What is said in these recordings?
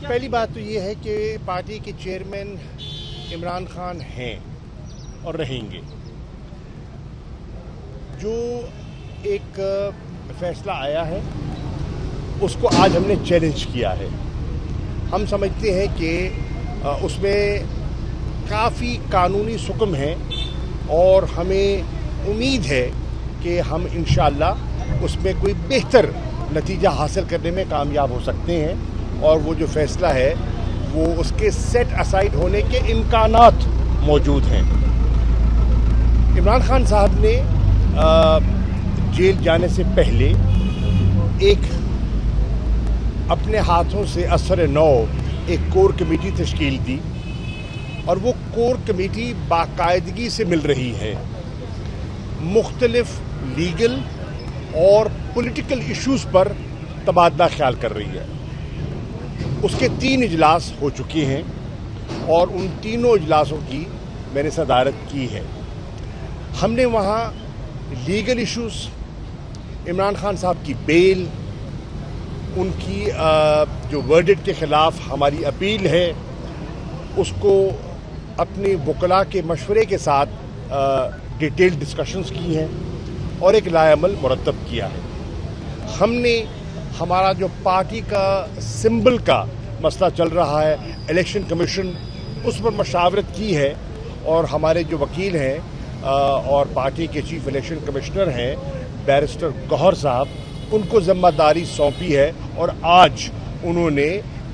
पहली बात तो ये है कि पार्टी के चेयरमैन इमरान खान हैं और रहेंगे। जो एक फैसला आया है उसको आज हमने चैलेंज किया है। हम समझते हैं कि उसमें काफ़ी कानूनी सुकम है और हमें उम्मीद है कि हम इंशाअल्लाह उसमें कोई बेहतर नतीजा हासिल करने में कामयाब हो सकते हैं और वो जो फैसला है वो उसके सेट असाइड होने के इम्कानात मौजूद हैं। इमरान खान साहब ने जेल जाने से पहले एक अपने हाथों से असर नौ एक कोर कमेटी तश्कील दी और वो कोर कमेटी बाकायदगी से मिल रही है, मुख्तलिफ लीगल और पॉलिटिकल इश्यूज़ पर तबादला ख्याल कर रही है। उसके 3 इजलास हो चुके हैं और उन तीनों इजलासों की मैंने सदारत की है। हमने वहाँ लीगल इश्यूज़, इमरान खान साहब की बेल, उनकी जो वर्डिक्ट के ख़िलाफ़ हमारी अपील है उसको अपने वकला के मशवरे के साथ डिटेल डिस्कशंस की हैं और एक लाएअमल मुरतब किया है। हमने हमारा जो पार्टी का सिंबल का मसला चल रहा है इलेक्शन कमीशन, उस पर मशावरत की है और हमारे जो वकील हैं और पार्टी के चीफ इलेक्शन कमिश्नर हैं बैरिस्टर गौहर साहब, उनको ज़िम्मेदारी सौंपी है और आज उन्होंने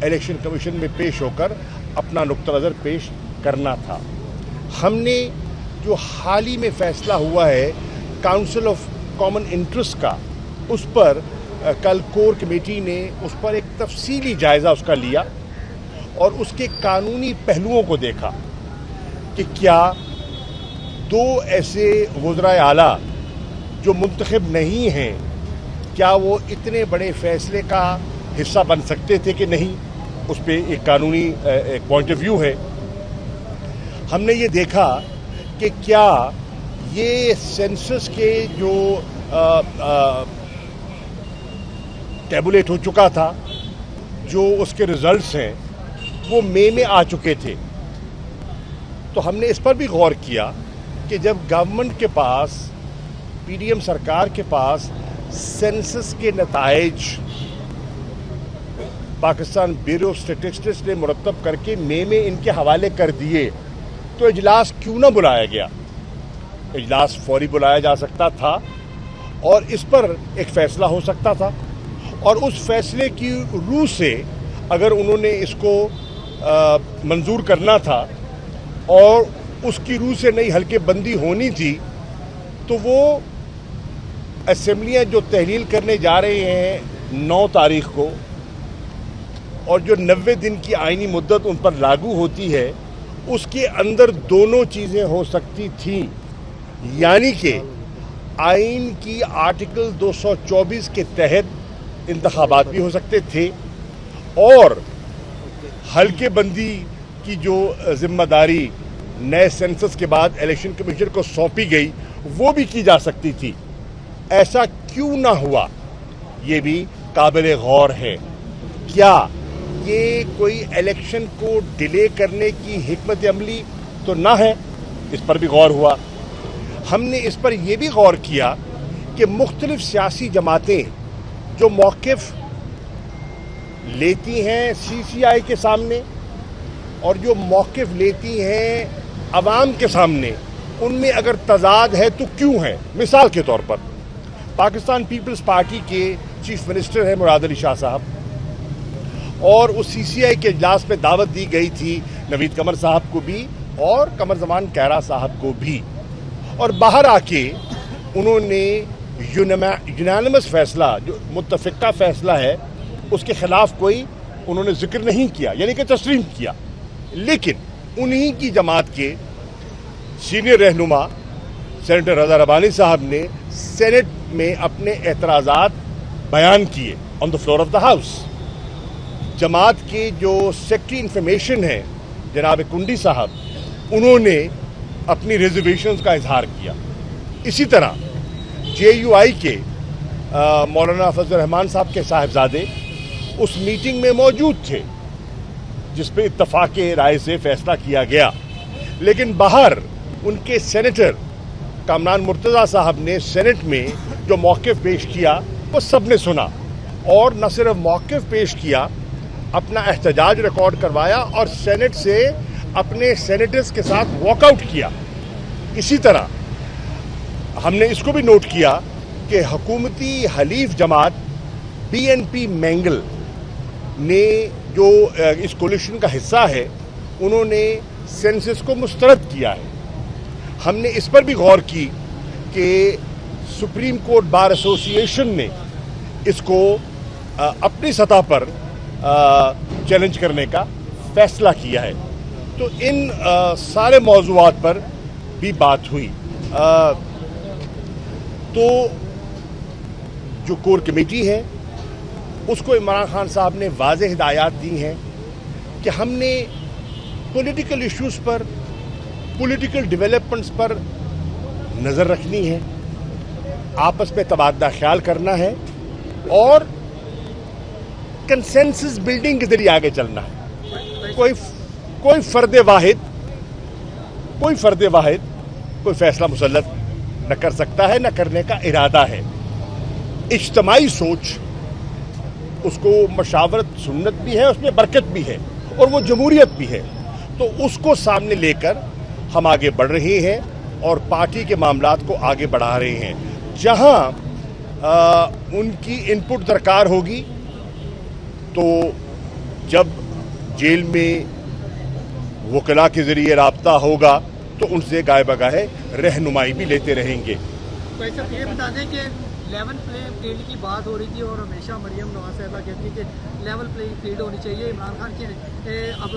इलेक्शन कमीशन में पेश होकर अपना नुक्ता नज़र पेश करना था। हमने जो हाल ही में फ़ैसला हुआ है काउंसिल ऑफ कॉमन इंटरेस्ट का, उस पर कल कोर कमेटी ने उस पर एक तफसीली जायज़ा उसका लिया और उसके कानूनी पहलुओं को देखा कि क्या 2 ऐसे वज़राए आला जो मुंतखब नहीं हैं, क्या वो इतने बड़े फ़ैसले का हिस्सा बन सकते थे कि नहीं। उस पर एक कानूनी एक पॉइंट ऑफ व्यू है। हमने ये देखा कि क्या ये सेंसस के जो टैबुलेट हो चुका था, जो उसके रिजल्ट्स हैं वो मई में आ चुके थे, तो हमने इस पर भी गौर किया कि जब गवर्नमेंट के पास, पीडीएम सरकार के पास सेंसस के नताइज पाकिस्तान ब्यूरो ऑफ स्टैटिस्टिक्स ने मुरतब करके मई में इनके हवाले कर दिए, तो इजलास क्यों ना बुलाया गया। इजलास फौरी बुलाया जा सकता था और इस पर एक फ़ैसला हो सकता था और उस फैसले की रूह से अगर उन्होंने इसको मंजूर करना था और उसकी रूह से नई हल्के बंदी होनी थी, तो वो असेंबलियां जो तहलील करने जा रहे हैं 9 तारीख को और जो 90 दिन की आईनी मुद्दत उन पर लागू होती है, उसके अंदर दोनों चीज़ें हो सकती थीं, यानी कि आइन की आर्टिकल 224 के तहत इंतखाबात भी हो सकते थे और हल्के बंदी की जो जिम्मेदारी नए सेंसस के बाद इलेक्शन कमीशन को सौंपी गई वो भी की जा सकती थी। ऐसा क्यों ना हुआ, ये भी काबिल गौर है। क्या ये कोई इलेक्शन को डिले करने की हिकमत अमली तो ना है, इस पर भी गौर हुआ। हमने इस पर यह भी गौर किया कि मुख्तलिफ सियासी जमातें जो मौक़िफ़ लेती हैं सीसीआई के सामने और जो मौक़िफ़ लेती हैं अवाम के सामने, उनमें अगर तज़ाद है तो क्यों है। मिसाल के तौर पर पाकिस्तान पीपल्स पार्टी के चीफ मिनिस्टर हैं मुराद अली शाह साहब और उस सीसीआई के इजलास में दावत दी गई थी नवीद कमर साहब को भी और कमर ज़मान कैरा साहब को भी, और बाहर आके उन्होंने यूनानिमस फैसला जो मुत्तफ़िक़ा फैसला है उसके ख़िलाफ़ कोई उन्होंने जिक्र नहीं किया, यानी कि तस्लीम किया। लेकिन उन्हीं की जमात के सीनियर रहनुमा सेनेटर रज़ा रबानी साहब ने सेनेट में अपने एतराज़ात बयान किए on the floor of the house. जमात के जो सेक्रेटरी इंफॉर्मेशन हैं जनाब कुंडी साहब, उन्होंने अपनी रिजर्वेशंस का इजहार किया। इसी तरह JUI के मौलाना फजल रहमान साहब के साहिबजादे उस मीटिंग में मौजूद थे जिस पे इत्तफाक राय से फैसला किया गया। लेकिन बाहर उनके सेनेटर कामरान मुर्तज़ा साहब ने सेनेट में जो मौक़िफ़ पेश किया वो सब ने सुना, और न सिर्फ मौक़िफ़ पेश किया, अपना एहतजाज रिकॉर्ड करवाया और सेनेट से अपने सेनेटर्स के साथ वॉकआउट किया। इसी तरह हमने इसको भी नोट किया कि हुकूमती हलीफ जमात BNP मैंगल ने जो इस कोलिशन का हिस्सा है, उन्होंने सेंसस को मुस्तरद किया है। हमने इस पर भी गौर की कि सुप्रीम कोर्ट बार एसोसिएशन ने इसको अपनी सतह पर चैलेंज करने का फैसला किया है। तो इन सारे मौज़ूआत पर भी बात हुई। तो जो कोर कमेटी है उसको इमरान खान साहब ने वाज़ेह हिदायत दी हैं कि हमने पॉलिटिकल इश्यूज़ पर, पॉलिटिकल डेवलपमेंट्स पर नज़र रखनी है, आपस में तबादला ख्याल करना है और कंसेंसस बिल्डिंग के जरिए आगे चलना है। कोई फर्द वाहिद कोई फैसला मुसल्लत न कर सकता है, न करने का इरादा है। इज्तिमाई सोच, उसको मशावरत सुन्नत भी है, उसमें बरकत भी है और वो जमहूरियत भी है। तो उसको सामने लेकर हम आगे बढ़ रहे हैं और पार्टी के मामलात को आगे बढ़ा रहे हैं। जहां उनकी इनपुट दरकार होगी तो जब जेल में वकला के ज़रिए राब्ता होगा तो उनसे गाय बगाहे रहनुमाई भी लेते रहेंगे। तो ऐसा ये बता दें कि लेवल प्लेइंग फील्ड की बात हो रही थी और हमेशा मरियम नवाज साहिबा कहती है कि लेवल प्लेइंग फील्ड होनी चाहिए। इमरान खान के अब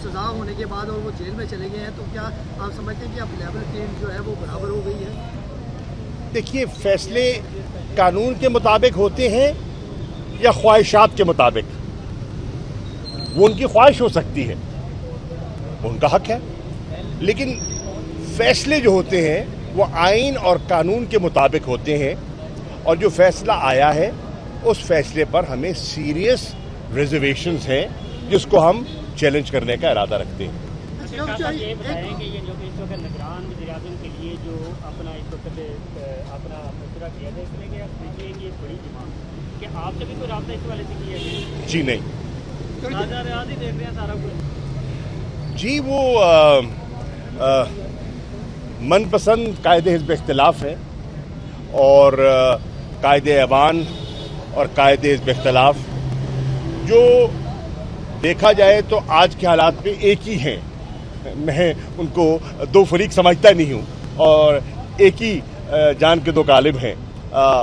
सज़ा होने के बाद और वो जेल में चले गए हैं, तो क्या आप समझते हैं कि अब लेवल फील्ड जो है वो बराबर हो गई है? देखिए, फैसले कानून के मुताबिक होते हैं या ख्वाहिशात के मुताबिक। वो उनकी ख्वाहिश हो सकती है, वो उनका हक है, लेकिन फैसले जो होते हैं वो आइन और कानून के मुताबिक होते हैं। और जो फैसला आया है उस फैसले पर हमें सीरियस रिजर्वेशंस हैं जिसको हम चैलेंज करने का इरादा रखते हैं। ये बताएं कि ये जो इस वक्त निगरान वज़ीर-ए-आज़म के लिए जो अपना इस वक्त अपना मशवरा किया जाए, इसलिए कि आप देखिए ये बड़ी डिमांड कि आपसे भी कोई राब्ता इस वाले से किया है? जी नहीं, रियाज ही देख रहे हैं सारा कुछ। जी वो मनपसंद कायदे हिज़्ब इख्तिलाफ है और कायदे ऐवान और कायदे हिज़्ब इख्तिलाफ जो देखा जाए तो आज के हालात में एक ही हैं। मैं उनको दो फरीक समझता नहीं हूँ और एक ही जान के दो गालिब हैं।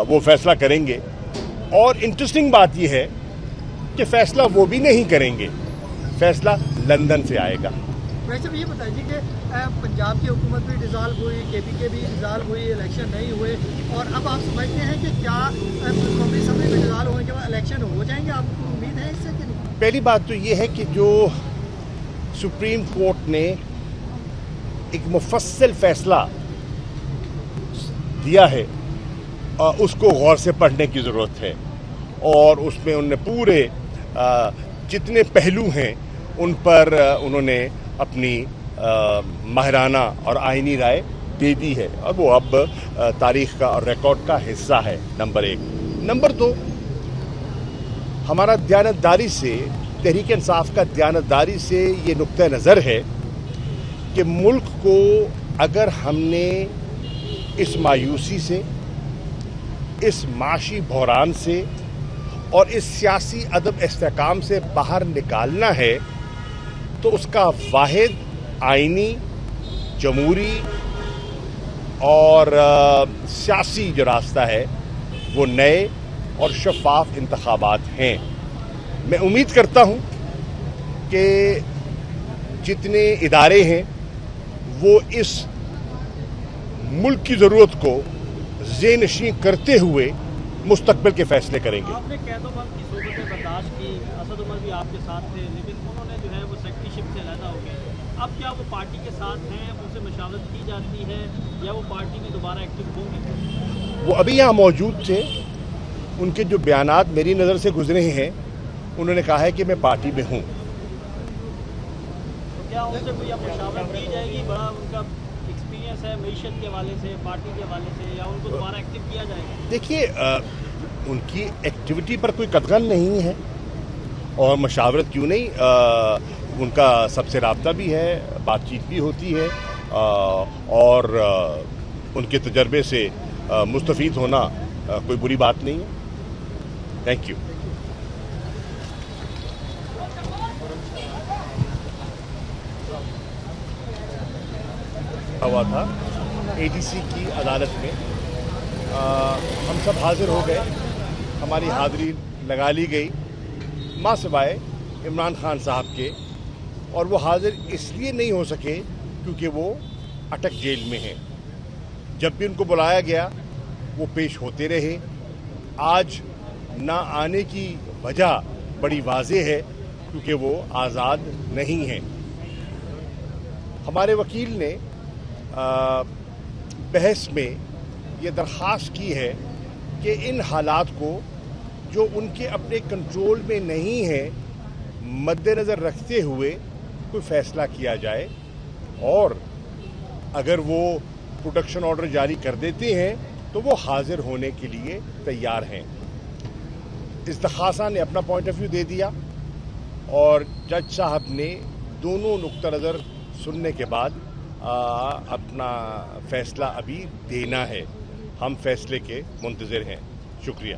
वो फैसला करेंगे और इंटरेस्टिंग बात यह है कि फैसला वो भी नहीं करेंगे, फैसला लंदन से आएगा। वैसे भी ये बताइए कि पंजाब की हुकूमत भी डिज़ाल्व हुई, KP के भी डिज़ाल्व हुई, इलेक्शन नहीं हुए, और अब आप समझते हैं कि क्या कौमी असम्बली में डिज़ाल्व होने के बाद इलेक्शन हो जाएंगे? आपको उम्मीद है इससे कि नहीं? पहली बात तो ये है कि जो सुप्रीम कोर्ट ने एक मुफस्सल फैसला दिया है उसको गौर से पढ़ने की ज़रूरत है और उसमें उन्होंने पूरे जितने पहलू हैं उन पर उन्होंने अपनी माहिराना और आईनी राय दे दी है और वो अब तारीख़ का और रिकॉर्ड का हिस्सा है। नंबर एक। नंबर दो, हमारा दयानतदारी से, तहरीक इंसाफ का दयानतदारी से ये नुक्ता नज़र है कि मुल्क को अगर हमने इस मायूसी से, इस माशी बहरान से और इस सियासी अदब इस्तेहकाम से बाहर निकालना है तो उसका वाहिद आइनी, जमहूरी और सियासी जो रास्ता है वो नए और शफाफ इंतखाबात हैं। मैं उम्मीद करता हूँ कि जितने इदारे हैं वो इस मुल्क की ज़रूरत को ज़ेनशीं करते हुए मुस्तकबिल के फैसले करेंगे। आपने कैदोबंद की सोबतें बर्दाश्त की, असद उमर भी आपके साथ थे, लेकिन उन्होंने जो है वो सेक्रेटरीशिप से अलहदा हो गए। अब क्या वो पार्टी के साथ हैं, उनसे मशावरत की जाती है या वो पार्टी में दोबारा एक्टिव होंगे? वो अभी यहाँ मौजूद थे, उनके जो बयानात मेरी नज़र से गुजरे हैं, उन्होंने कहा है कि मैं पार्टी में हूँ क्या उनसे कोई अब मुशावरत की जाएगी? बड़ा उनका एक्सपीरियंस है मईशत के हवाले से, पार्टी के हवाले से, या उनको दोबारा एक्टिव किया जाएगा? देखिए, उनकी एक्टिविटी पर कोई कतगन नहीं है और मशावरत क्यों नहीं, उनका सबसे राब्ता भी है, बातचीत भी होती है, और उनके तजर्बे से मुस्तफ़ीद होना कोई बुरी बात नहीं है। Thank you. हुआ था एडीसी की अदालत में, हम सब हाजिर हो गए, हमारी हाज़िरी लगा ली गई मां सिवाय इमरान खान साहब के, और वो हाजिर इसलिए नहीं हो सके क्योंकि वो अटक जेल में हैं। जब भी उनको बुलाया गया वो पेश होते रहे। आज ना आने की वजह बड़ी वाज़ेह है क्योंकि वो आज़ाद नहीं हैं। हमारे वकील ने बहस में ये दरख्वास्त की है कि इन हालात को जो उनके अपने कंट्रोल में नहीं है मद्देनज़र रखते हुए कोई फ़ैसला किया जाए, और अगर वो प्रोटेक्शन ऑर्डर जारी कर देते हैं तो वो हाजिर होने के लिए तैयार हैं। इस्तखासा ने अपना पॉइंट ऑफ व्यू दे दिया और जज साहब ने दोनों नुक्ता नज़र सुनने के बाद अपना फ़ैसला अभी देना है। हम फ़ैसले के मुंतज़िर हैं। शुक्रिया।